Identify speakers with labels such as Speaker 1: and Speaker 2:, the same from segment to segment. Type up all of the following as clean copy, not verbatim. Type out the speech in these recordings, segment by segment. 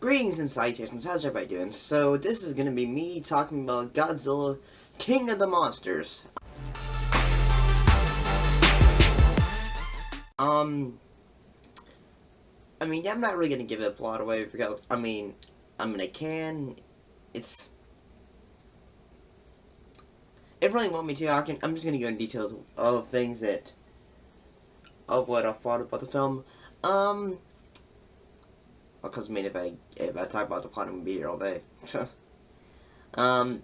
Speaker 1: Greetings and salutations, how's everybody doing? So this is gonna be me talking about Godzilla, King of the Monsters. Um, I'm not really gonna give the plot away because, I can. It's, if you really want me to, I'm just gonna go into details of things of what I thought about the film. Um, because if I talk about the plot, I'm gonna be here all day. um,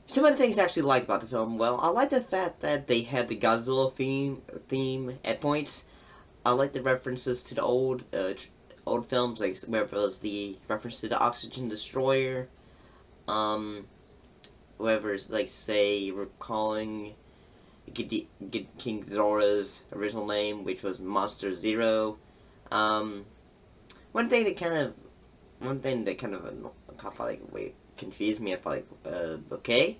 Speaker 1: Some of the things I actually liked about the film, well, I like the fact that they had the Godzilla theme at points. I like the references to the old films, like whether it was the reference to the Oxygen Destroyer, um, whether it's like say recalling King Ghidorah's original name, which was Monster Zero. Um, one thing that kind of I felt like wait confused me. I felt like okay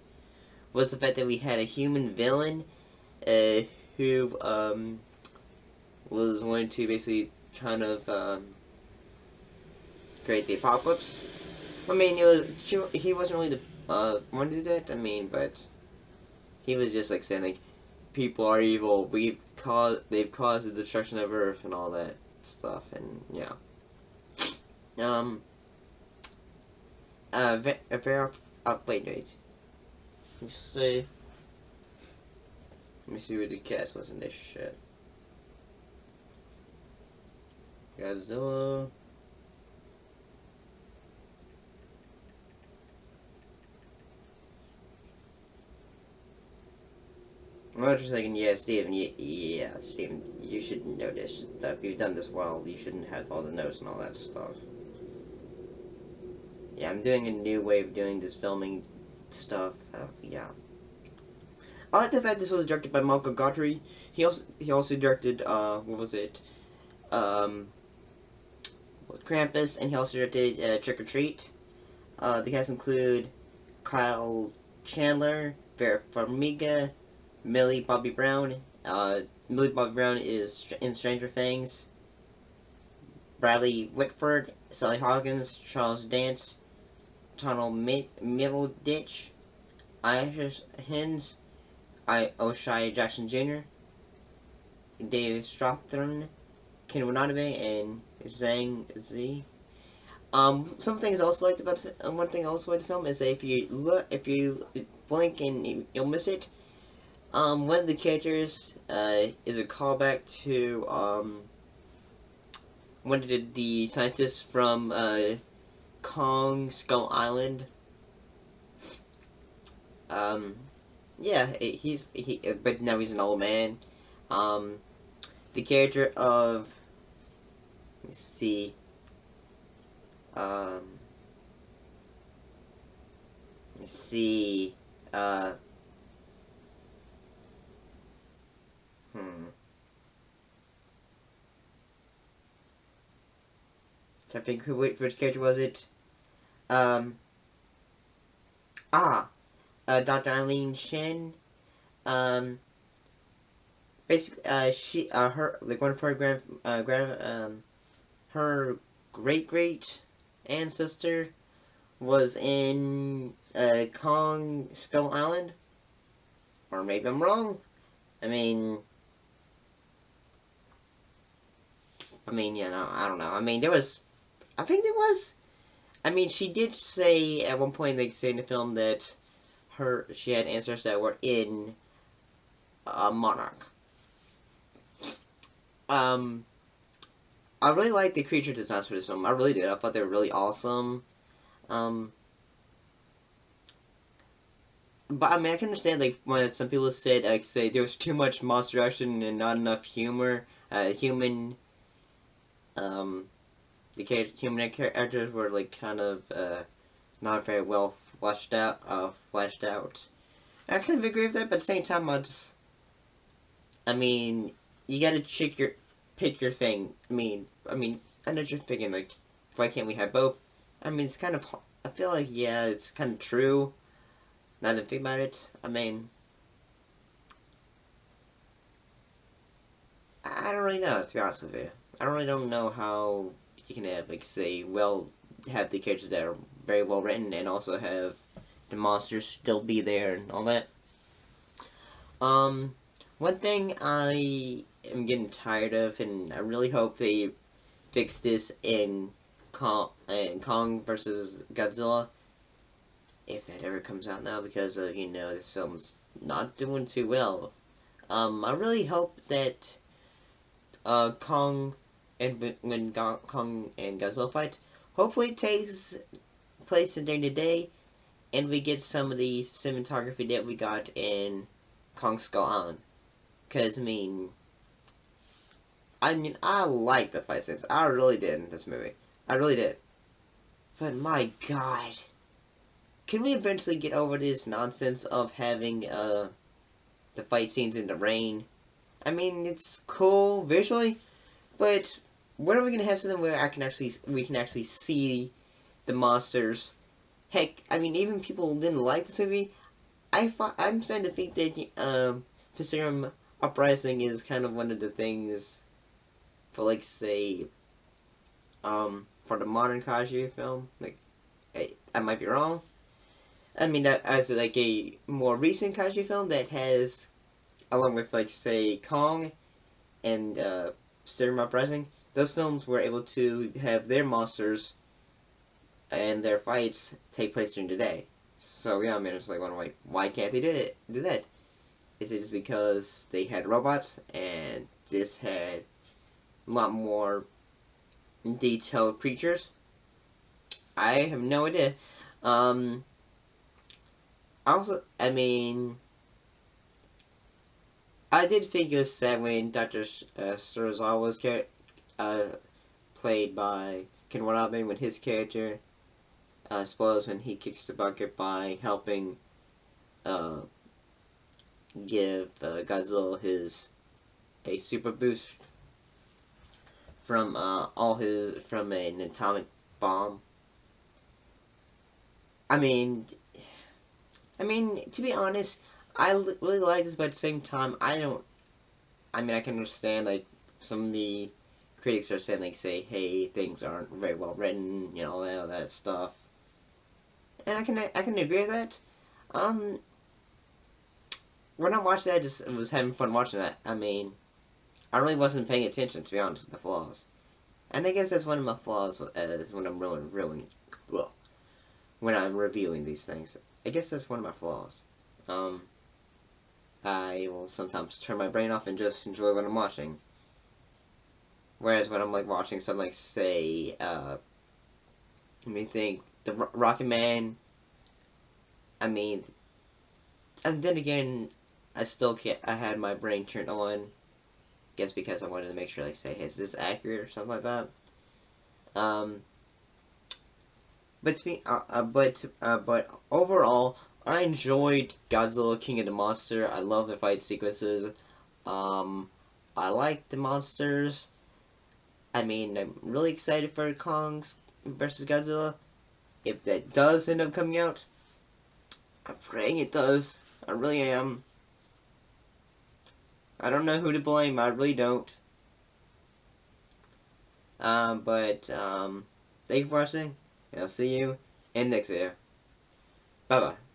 Speaker 1: was the fact that we had a human villain uh, who was going to basically kind of create the apocalypse. He wasn't really the one to do that. But he was just like saying like people are evil. They've caused the destruction of Earth and all that stuff. And yeah. Um. Ver wait. Let me see. Let me see what the cast was in this shit. Godzilla. I'm just thinking, yeah, Steven, yeah, Steven, you should know this stuff. You've done this well. You shouldn't have all the notes and all that stuff. Yeah, I'm doing a new way of doing this filming stuff. Yeah. I like the fact this was directed by Michael Godfrey. He also directed what was it? Um, Krampus, and he also directed Trick or Treat. The cast include Kyle Chandler, Vera Farmiga, Millie Bobby Brown. Millie Bobby Brown is in Stranger Things. Bradley Whitford, Sally Hawkins, Charles Dance, Tunnel Middleditch, Iris Hens, O'Shea Jackson Jr., David Strathairn, Ken Watanabe, and Zhang Zi. Some things I also liked about one thing I also liked the film is that if you blink and you'll miss it. One of the characters is a callback to one of the scientists from Kong Skull Island. Um, yeah, but now he's an old man. Um, the character of let's see, um, let's see, uh, hmm. I think which character was it? Um, ah, Dr. Eileen Shin. Um, basically, her like one of her her great ancestor was in Kong Skull Island, or maybe I'm wrong. I mean, yeah, no, I don't know. I think there was. She did say at one point, they say in the film that she had ancestors that were in Monarch. I really like the creature designs for this film. I really did. I thought they were really awesome. Um, but I can understand like when some people said say there was too much monster action and not enough humor. Um, human characters were like kind of not very well fleshed out. I kind of agree with that, but at the same time, you gotta pick your thing. I know you're thinking like, why can't we have both? It's kind of, I feel like yeah, it's kind of true. Now that I think about it, I don't really know, to be honest with you. I really don't know how you can have, like, say, have the characters that are very well written, and also have the monsters still be there and all that. One thing I am getting tired of, and I really hope they fix this in Kong versus Godzilla, if that ever comes out now, because of, this film's not doing too well. I really hope that Kong and when Kong and Godzilla fight, hopefully it takes place in during the day, and we get some of the cinematography that we got in Kong Skull Island. Cause I like the fight scenes. I really did in this movie. I really did. But my God, can we eventually get over this nonsense of having the fight scenes in the rain? I mean, it's cool visually, but when are we gonna have something where we can actually see the monsters? Heck, I mean, even people who didn't like this movie, I'm starting to think that Pacific Uprising is kind of one of the things for, like, say, for the modern kaiju film. Like, I might be wrong. I mean, as like a more recent kaiju film that has, along with, like, say, Kong and Pacific Uprising, those films were able to have their monsters and their fights take place during the day. So yeah, I mean, it's like, why can't they do that? Is it just because they had robots and this had a lot more detailed creatures? I have no idea. Also, I mean, I did think it was sad when Dr. Surazawa's played by Ken Watanabe, when his character spoils when he kicks the bucket by helping uh, give Godzilla a super boost from from an atomic bomb. I mean, to be honest, I really like this, but at the same time, I don't. I mean, I can understand, like, some of the critics are saying, like, say, hey, things aren't very well written, all that stuff, and I can agree with that. When I watched that, I just was having fun watching that. I mean, I really wasn't paying attention, to be honest, with the flaws. And I guess that's one of my flaws is when I'm well, when I'm reviewing these things. I guess that's one of my flaws. I will sometimes turn my brain off and just enjoy what I'm watching. Whereas when I'm, like, watching something like, say, let me think, the Rocket Man, I mean, and then again, I had my brain turned on, guess because I wanted to make sure, like, say, is this accurate or something like that. But overall, I enjoyed Godzilla King of the Monster. I love the fight sequences. I like the monsters. I mean, I'm really excited for Kong versus Godzilla. If that does end up coming out, I'm praying it does. I really am. I don't know who to blame. I really don't. Thank you for watching, and I'll see you in the next video. Bye bye.